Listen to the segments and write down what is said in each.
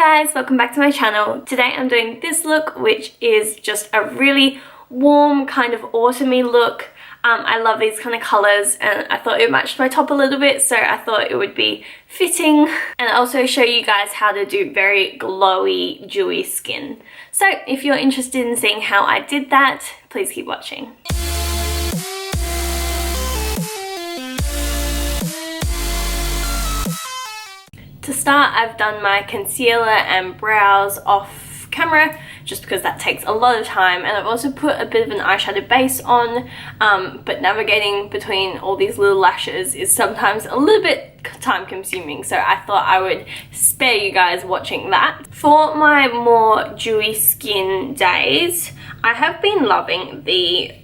Hi guys, welcome back to my channel. Today I'm doing this look, which is just a really warm kind of autumny look. I love these kind of colours and I thought it matched my top a little bit, so I thought it would be fitting. And also show you guys how to do very glowy, dewy skin. So if you're interested in seeing how I did that, please keep watching. To start, I've done my concealer and brows off camera just because that takes a lot of time, and I've also put a bit of an eyeshadow base on, but navigating between all these little lashes is sometimes a little bit time consuming, so I thought I would spare you guys watching that. For my more dewy skin days, I have been loving the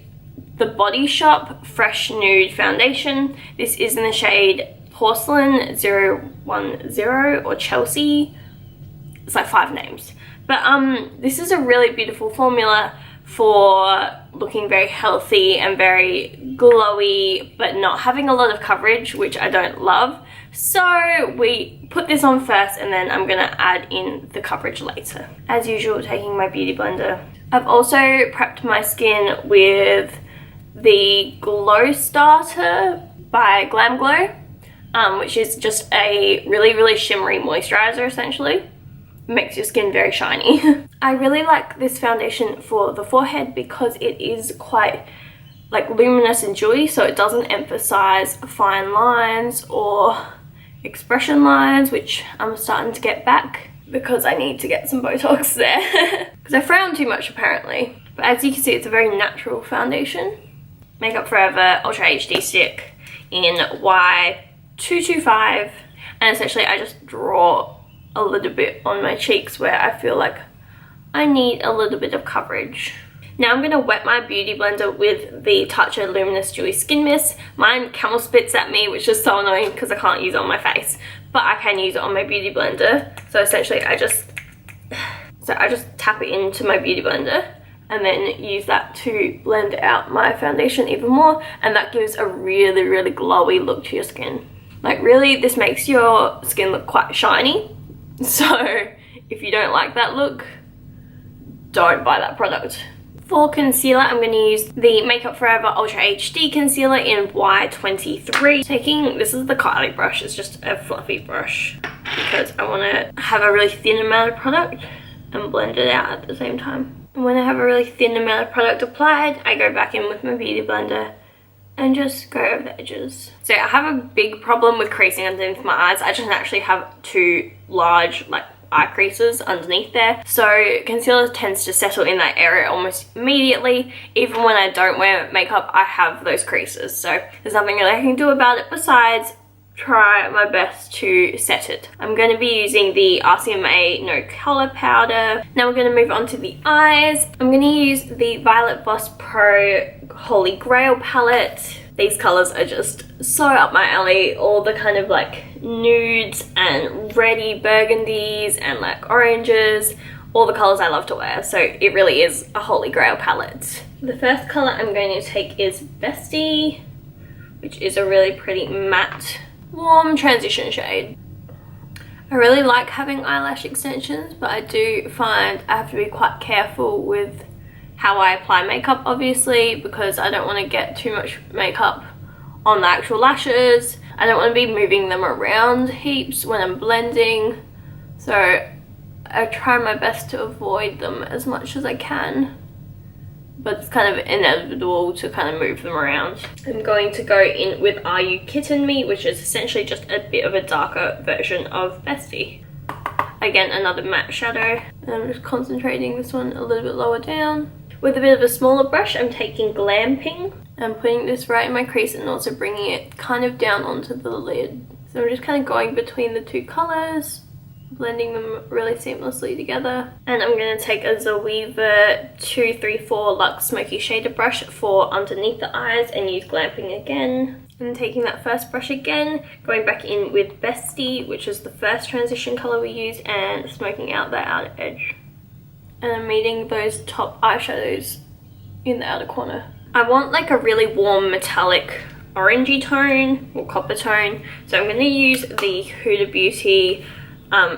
Body Shop Fresh Nude Foundation. This is in the shade Porcelain 010 or Chelsea. It's like 5 names. But this is a really beautiful formula for looking very healthy and very glowy, but not having a lot of coverage, which I don't love. So we put this on first and then I'm gonna add in the coverage later. As usual, taking my beauty blender. I've also prepped my skin with the Glow Starter by Glam Glow. Which is just a really shimmery moisturizer essentially. Makes your skin very shiny. I really like this foundation for the forehead because it is quite like luminous and dewy, so it doesn't emphasize fine lines or expression lines, which I'm starting to get back because I need to get some Botox there. Because I frown too much apparently. But as you can see, it's a very natural foundation. Makeup Forever Ultra HD Stick in Y225, and essentially I just draw a little bit on my cheeks where I feel like I need a little bit of coverage. Now I'm going to wet my beauty blender with the Tatcha Luminous Dewy Skin Mist. Mine camel spits at me, which is so annoying because I can't use it on my face, but I can use it on my beauty blender. So essentially I just tap it into my beauty blender and then use that to blend out my foundation even more, and that gives a really glowy look to your skin. Like really, this makes your skin look quite shiny. So if you don't like that look, don't buy that product. For concealer, I'm going to use the Makeup Forever Ultra HD Concealer in Y23. This is the Kylie brush, it's just a fluffy brush because I want to have a really thin amount of product and blend it out at the same time. And when I have a really thin amount of product applied, I go back in with my beauty blender and just go over the edges. So I have a big problem with creasing underneath my eyes. I just actually have 2 large like eye creases underneath there. So concealer tends to settle in that area almost immediately. Even when I don't wear makeup, I have those creases. So there's nothing really I can do about it besides try my best to set it. I'm going to be using the RCMA No Color Powder. Now we're going to move on to the eyes. I'm going to use the Violet Voss Pro Holy Grail palette. These colors are just so up my alley. All the kind of like nudes and reddy burgundies and like oranges. All the colors I love to wear. So it really is a Holy Grail palette. The first color I'm going to take is Bestie, which is a really pretty matte warm transition shade. I really like having eyelash extensions, but I do find I have to be quite careful with how I apply makeup, obviously, because I don't want to get too much makeup on the actual lashes. I don't want to be moving them around heaps when I'm blending, so I try my best to avoid them as much as I can. But it's kind of inevitable to kind of move them around. I'm going to go in with Are You Kitten Me, which is essentially just a bit of a darker version of Bestie. Again, another matte shadow. And I'm just concentrating this one a little bit lower down. With a bit of a smaller brush, I'm taking Glamping. I'm putting this right in my crease and also bringing it kind of down onto the lid. So I'm just kind of going between the 2 colors, blending them really seamlessly together. And I'm going to take a Zoeva 234 Luxe Smoky Shader brush for underneath the eyes and use Glamping again. And taking that first brush again, going back in with Bestie, which is the first transition color we used, and smoking out the outer edge. And I'm meeting those top eyeshadows in the outer corner. I want like a really warm metallic orangey tone or copper tone, so I'm going to use the Huda Beauty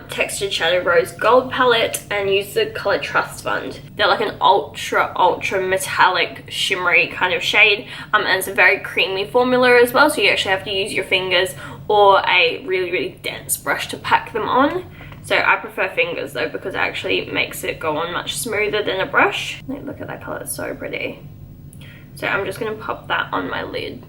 Textured Shadow Rose Gold palette and use the color Trust Fund. They're like an ultra metallic shimmery kind of shade, and it's a very creamy formula as well, so you actually have to use your fingers or a really dense brush to pack them on. So I prefer fingers though, because it actually makes it go on much smoother than a brush. Like, look at that color, it's so pretty. So I'm just going to pop that on my lid.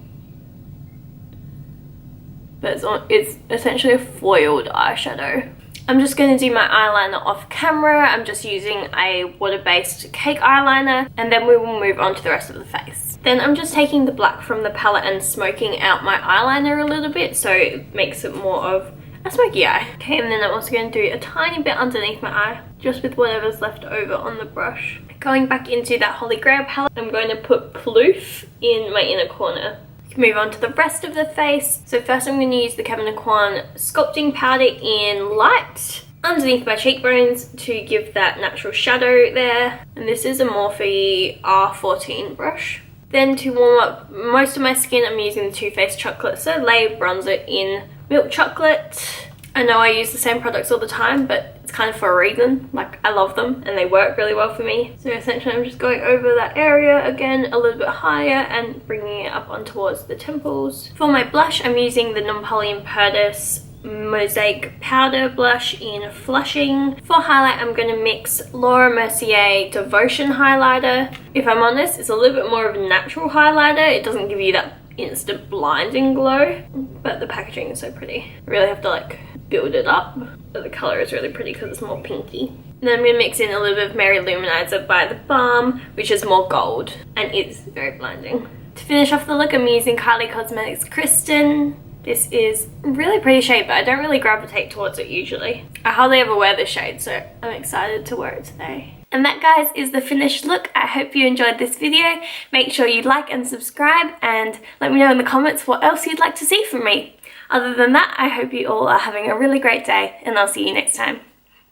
But it's essentially a foiled eyeshadow. I'm just going to do my eyeliner off camera. I'm just using a water-based cake eyeliner, and then we will move on to the rest of the face. Then I'm just taking the black from the palette and smoking out my eyeliner a little bit, so it makes it more of a smoky eye. Okay, and then I'm also going to do a tiny bit underneath my eye, just with whatever's left over on the brush. Going back into that Holy Grail palette, I'm going to put Plouffe in my inner corner. Move on to the rest of the face. So first I'm going to use the Kevyn Aucoin sculpting powder in light underneath my cheekbones to give that natural shadow there. And this is a Morphe R14 brush. Then to warm up most of my skin, I'm using the Too Faced Chocolate Soleil bronzer in Milk Chocolate. I know I use the same products all the time, but it's kind of for a reason. Like, I love them and they work really well for me. So essentially I'm just going over that area again a little bit higher and bringing it up on towards the temples. For my blush, I'm using the Napoleon Perdis Mosaic Powder Blush in Flushing. For highlight, I'm going to mix Laura Mercier Devotion Highlighter. If I'm honest, it's a little bit more of a natural highlighter. It doesn't give you that instant blinding glow, but the packaging is so pretty. I really have to like build it up, but the color is really pretty because it's more pinky. And then I'm going to mix in a little bit of Mary Luminizer by The Balm, which is more gold and it's very blinding. To finish off the look, I'm using Kylie Cosmetics Kristen. This is a really pretty shade, but I don't really gravitate towards it usually. I hardly ever wear this shade, so I'm excited to wear it today. And that, guys, is the finished look. I hope you enjoyed this video. Make sure you like and subscribe and let me know in the comments what else you'd like to see from me. Other than that, I hope you all are having a really great day and I'll see you next time.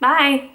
Bye!